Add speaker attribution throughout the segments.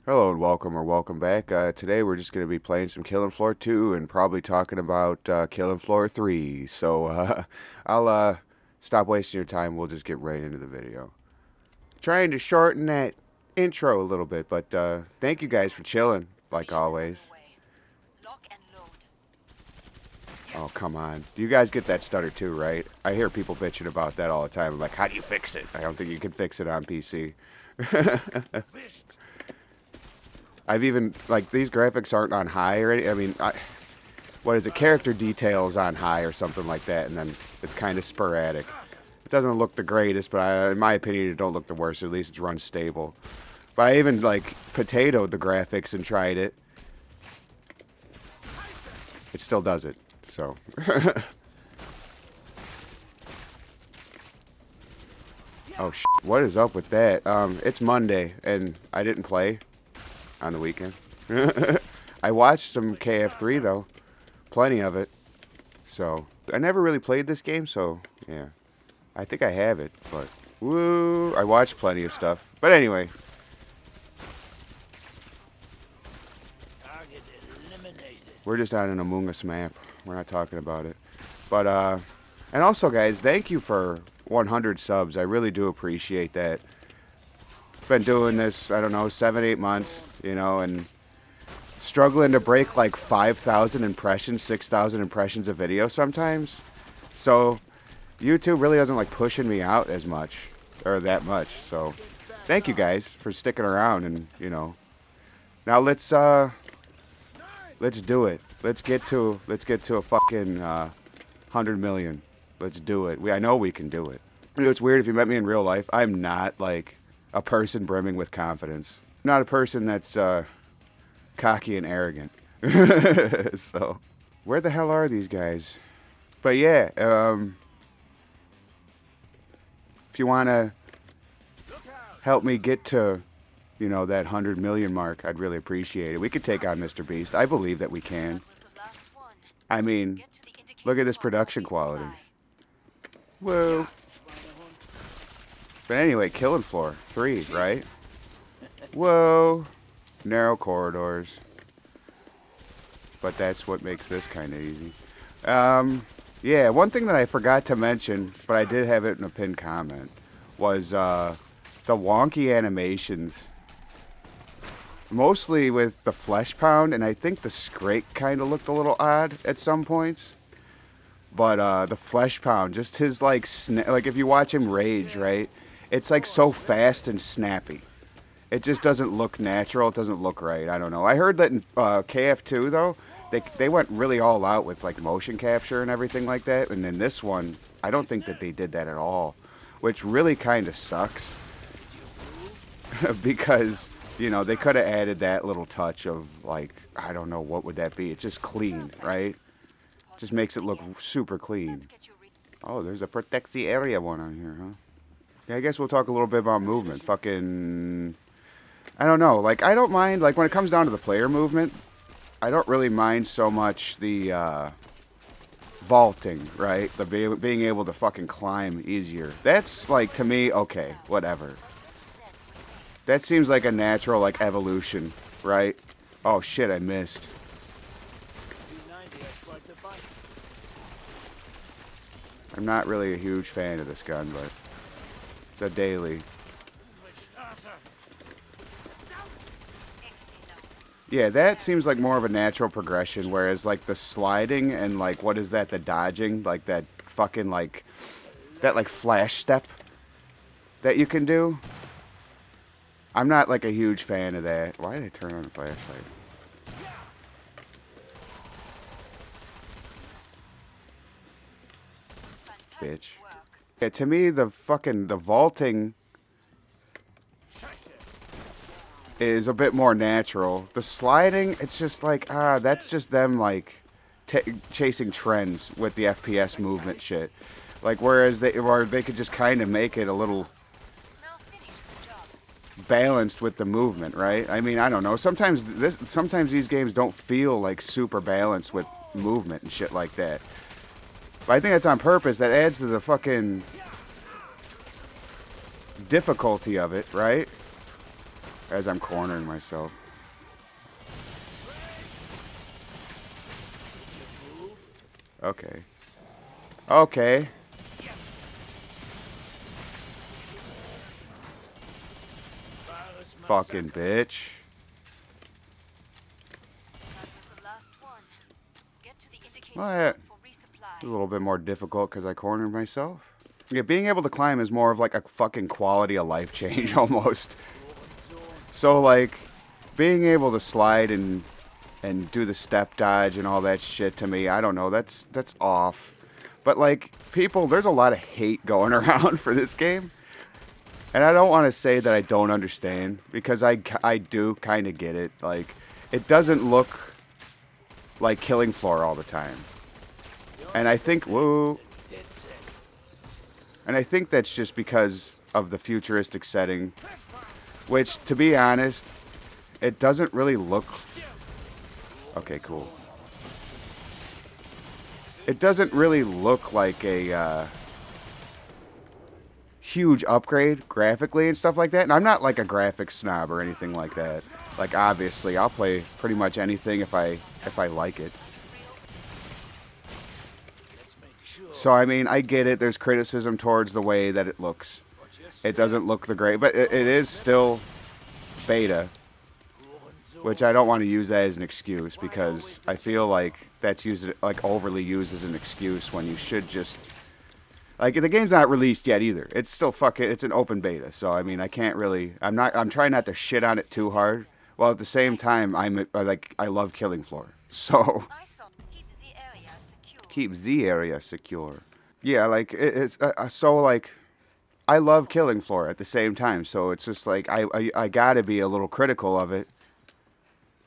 Speaker 1: Hello and welcome or welcome back. Today we're just going to be playing some Killing Floor 2 and probably talking about Killing Floor 3. So I'll stop wasting your time. We'll just get right into the video. Trying to shorten that intro a little bit, but thank you guys for chilling, like always. Oh, come on. You guys get that stutter too, right? I hear people bitching about that all the time. I'm like, how do you fix it? I don't think you can fix it on PC. I've even, like, these graphics aren't on high or anything. I mean, what is it? Character details on high or something like that, and then it's kind of sporadic. It doesn't look the greatest, but in my opinion, it don't look the worst. At least it's run stable. But I even, like, potatoed the graphics and tried it. It still does it, so. Oh, what is up with that? It's Monday, and I didn't play on the weekend. I watched some KF3 though, plenty of it. So I never really played this game, so yeah, I think I have it. But woo, I watched plenty of stuff. But anyway, we're just on an Among Us map. We're not talking about it. But and also guys, thank you for 100 subs. I really do appreciate that. Been doing this, I don't know, 7, 8 months, you know, and struggling to break like 5,000 impressions, 6,000 impressions a video sometimes. So YouTube really doesn't like pushing me out as much or that much. So thank you guys for sticking around, and you know, now let's do it. Let's get to a fucking 100 million. Let's do it. I know we can do it. You know, it's weird if you met me in real life. I'm not like a person brimming with confidence. I'm not a person that's cocky and arrogant. So, where the hell are these guys? But yeah, if you want to help me get to, you know, that 100 million mark, I'd really appreciate it. We could take on Mr. Beast. I believe that we can. I mean, look at this production quality. Whoa. But anyway, Killing Floor 3, right? Whoa. Narrow corridors. But that's what makes this kind of easy. Yeah, one thing that I forgot to mention, but I did have it in a pinned comment, was the wonky animations. Mostly with the flesh pound, and I think the scrape kind of looked a little odd at some points. But the flesh pound, just his like like if you watch him rage, right? It's like so fast and snappy. It just doesn't look natural. It doesn't look right. I don't know. I heard that in KF2 though, they went really all out with like motion capture and everything like that. And in this one, I don't think that they did that at all, which really kind of sucks because you know they could have added that little touch of like I don't know what would that be. It's just clean, right? Just makes it look super clean. Oh, there's a protect the area one on here, huh? Yeah, I guess we'll talk a little bit about movement. Fucking I don't know. Like, I don't mind, like, when it comes down to the player movement, I don't really mind so much the vaulting, right? The being able to fucking climb easier. That's, like, to me, okay, whatever. That seems like a natural, like, evolution, right? Oh, shit, I missed. I'm not really a huge fan of this gun, but the daily. Yeah, that seems like more of a natural progression, whereas like the sliding and like what is that, the dodging, like that fucking like that like flash step that you can do. I'm not like a huge fan of that. Why did I turn on the flashlight? Bitch. Yeah, to me the fucking the vaulting is a bit more natural. The sliding, it's just like, that's just them, like, chasing trends with the FPS movement shit. Like, whereas they could just kind of make it a little balanced with the movement, right? I mean, I don't know. Sometimes these games don't feel, like, super balanced with movement and shit like that. But I think that's on purpose. That adds to the fucking difficulty of it, right? as I'm cornering myself. Okay. Okay. Fucking bitch. Well, yeah, a little bit more difficult because I cornered myself. Yeah, being able to climb is more of like a fucking quality of life change almost. So like, being able to slide and do the step dodge and all that shit to me, I don't know, that's off. But like, people, there's a lot of hate going around for this game. And I don't want to say that I don't understand, because I do kind of get it. Like, it doesn't look like Killing Floor all the time. And I think, whoa. And I think that's just because of the futuristic setting. Which, to be honest, it doesn't really look... Okay, cool. It doesn't really look like a huge upgrade graphically and stuff like that. And I'm not like a graphics snob or anything like that. Like, obviously, I'll play pretty much anything if I like it. So, I mean, I get it. There's criticism towards the way that it looks. It doesn't look the great, but it is still beta. Which I don't want to use that as an excuse, because I feel like that's used, like, overly used as an excuse when you should just... Like, the game's not released yet either. It's still it's an open beta. So, I mean, I can't really... I'm trying not to shit on it too hard. While at the same time, I love Killing Floor. So... Keep the area secure. Yeah, like, it's... so, like... I love Killing Floor at the same time. So, it's just like, I gotta be a little critical of it.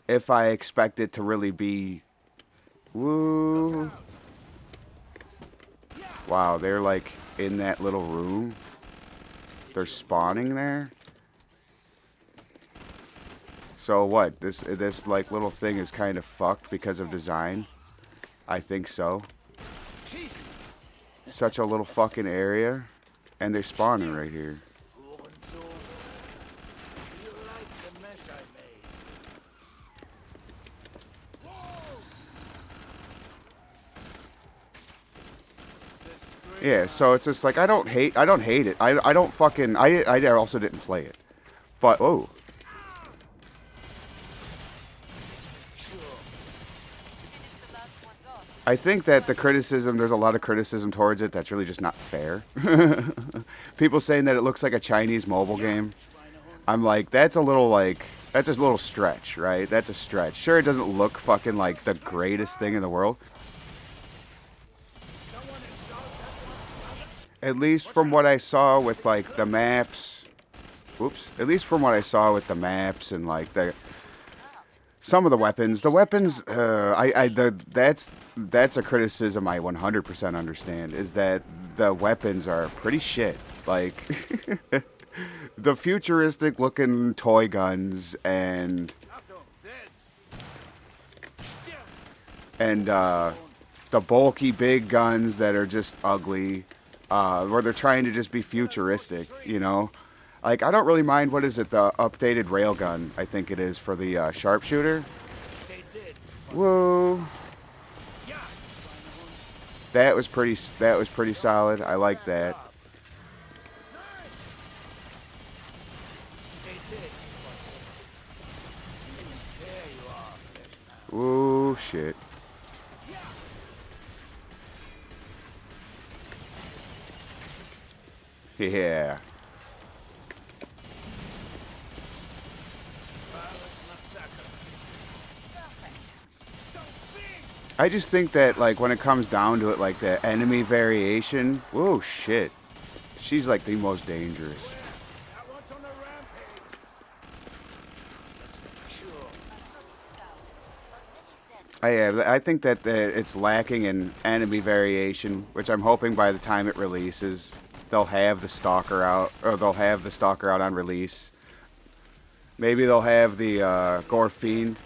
Speaker 1: If I expect it to really be... Woo... Wow, they're like in that little room. They're spawning there. So what? This like little thing is kind of fucked because of design. I think so. Such a little fucking area, and they're spawning right here. Yeah, so it's just like, I don't hate it. I don't fucking, I also didn't play it. But, oh. I think that the criticism, there's a lot of criticism towards it that's really just not fair. People saying that it looks like a Chinese mobile game. I'm like, that's a little like, that's just a little stretch, right? That's a stretch. Sure, it doesn't look fucking like the greatest thing in the world. At least from what I saw with, like, the maps. Whoops. At least from what I saw with the maps and, like, some of the weapons. The weapons, that's a criticism I 100% understand, is that the weapons are pretty shit. Like, the futuristic looking toy guns and the bulky big guns that are just ugly. Where they're trying to just be futuristic, you know? Like, I don't really mind, what is it, the updated railgun, I think it is, for the sharpshooter. Whoa. That was pretty solid. I like that. Ooh, shit. Yeah. I just think that, like, when it comes down to it, like, the enemy variation... Whoa, shit. She's, like, the most dangerous. I think that it's lacking in enemy variation, which I'm hoping by the time it releases... They'll have the Stalker out, or they'll have the Stalker out on release. Maybe they'll have the Gore Fiend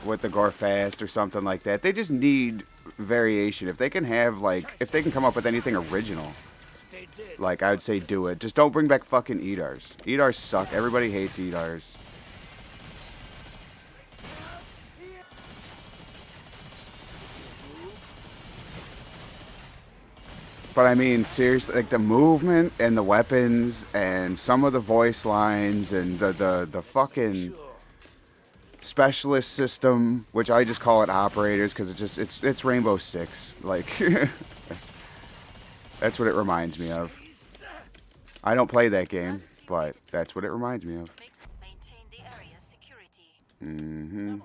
Speaker 1: with the Gore Fast or something like that. They just need variation. If they can have, like, if they can come up with anything original, like, I would say do it. Just don't bring back fucking Edars. Edars suck. Everybody hates Edars. But I mean, seriously, like the movement and the weapons and some of the voice lines and the fucking specialist system, which I just call it operators because it's Rainbow Six. Like that's what it reminds me of. I don't play that game, but that's what it reminds me of. Mm-hmm.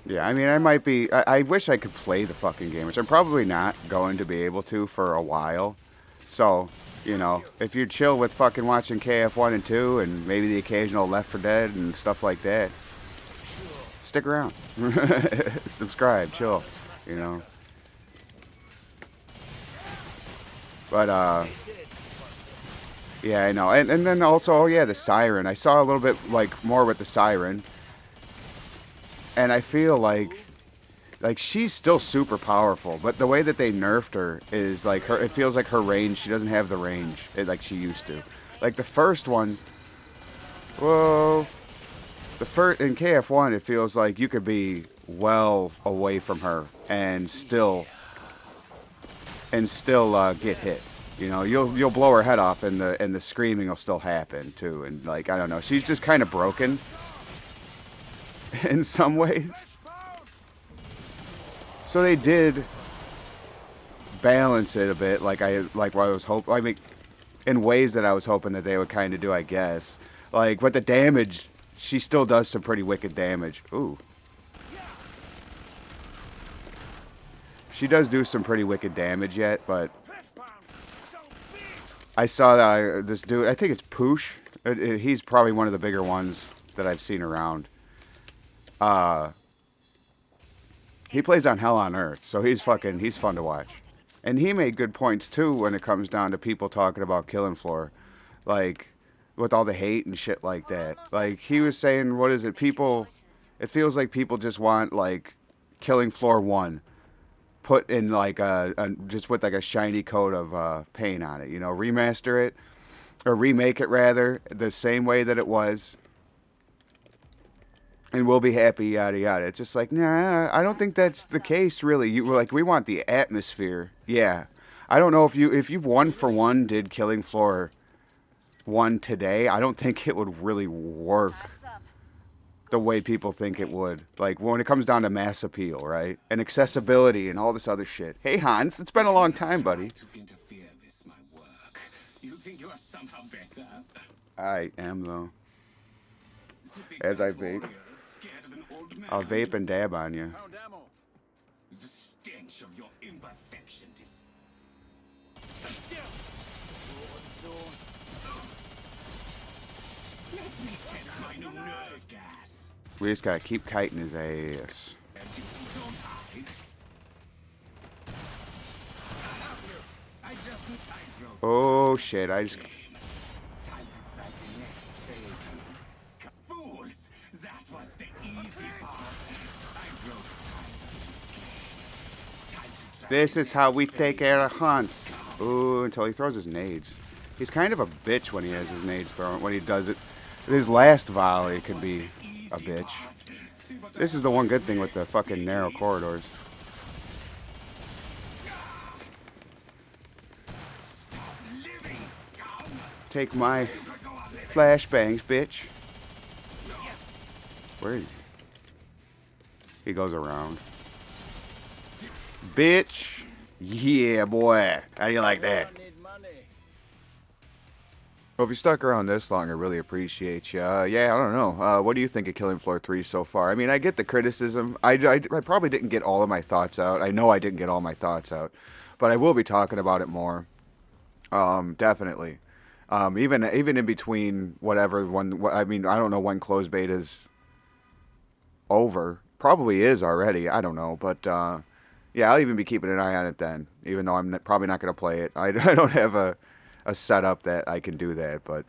Speaker 1: Yeah, I mean, I might be. I wish I could play the fucking game, which I'm probably not going to be able to for a while. So, you know, if you're chill with fucking watching KF1 and 2 and maybe the occasional Left 4 Dead and stuff like that, stick around. Subscribe, chill, you know. But, yeah, I know. And then also, oh yeah, the Siren. I saw a little bit, like, more with the Siren. And I feel like she's still super powerful, but the way that they nerfed her is like her. It feels like her range. She doesn't have the range like she used to. Like the first one. Whoa. The first in KF1, it feels like you could be well away from her and still get hit. You know, you'll blow her head off, and the screaming will still happen too. And like I don't know, she's just kind of broken in some ways. So they did balance it a bit, like what I was hoping. I mean, in ways that I was hoping that they would kind of do, I guess. Like, but the damage, she still does some pretty wicked damage. Ooh, she does do some pretty wicked damage yet, but I saw that this dude. I think it's Poosh. He's probably one of the bigger ones that I've seen around. He plays on Hell on Earth, so he's fun to watch. And he made good points too when it comes down to people talking about Killing Floor, like with all the hate and shit like that. Like he was saying, what is it? People, it feels like people just want like Killing Floor 1 put in like just with like a shiny coat of paint on it. You know, remaster it or remake it rather the same way that it was. And we'll be happy, yada yada. It's just like, nah, I don't think that's the case, really. We want the atmosphere. Yeah, I don't know if you 1-for-1 did Killing Floor 1 today. I don't think it would really work the way people think it would. Like when it comes down to mass appeal, right, and accessibility and all this other shit. Hey Hans, it's been a long time, buddy. I am though. As I vape. I'll vape and dab on you.
Speaker 2: The stench of your imperfection. Let me test my new nerve gas.
Speaker 1: We just gotta keep kiting his ass. Oh shit, I just... This is how we take care of hunts. Ooh, until he throws his nades. He's kind of a bitch when he has his nades thrown. When he does it, his last volley could be a bitch. This is the one good thing with the fucking narrow corridors. Take my flashbangs, bitch. Where is he? He goes around. Bitch. Yeah, boy. How do you like that? Well, if you stuck around this long, I really appreciate you. Yeah, I don't know. What do you think of Killing Floor 3 so far? I mean, I get the criticism. I probably didn't get all of my thoughts out. I know I didn't get all my thoughts out. But I will be talking about it more. Definitely. Even in between whatever one... I mean, I don't know when closed beta's over. Probably is already. I don't know. But... yeah, I'll even be keeping an eye on it then, even though I'm probably not going to play it. I don't have a setup that I can do that, but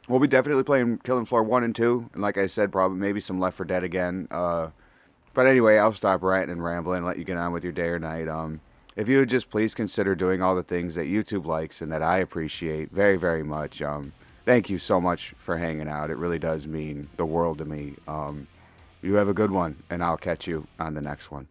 Speaker 1: we'll be definitely playing Killing Floor 1 and 2, and like I said, probably maybe some Left 4 Dead again. But anyway, I'll stop ranting and rambling and let you get on with your day or night. If you would just please consider doing all the things that YouTube likes and that I appreciate very, very much. thank you so much for hanging out. It really does mean the world to me. You have a good one, and I'll catch you on the next one.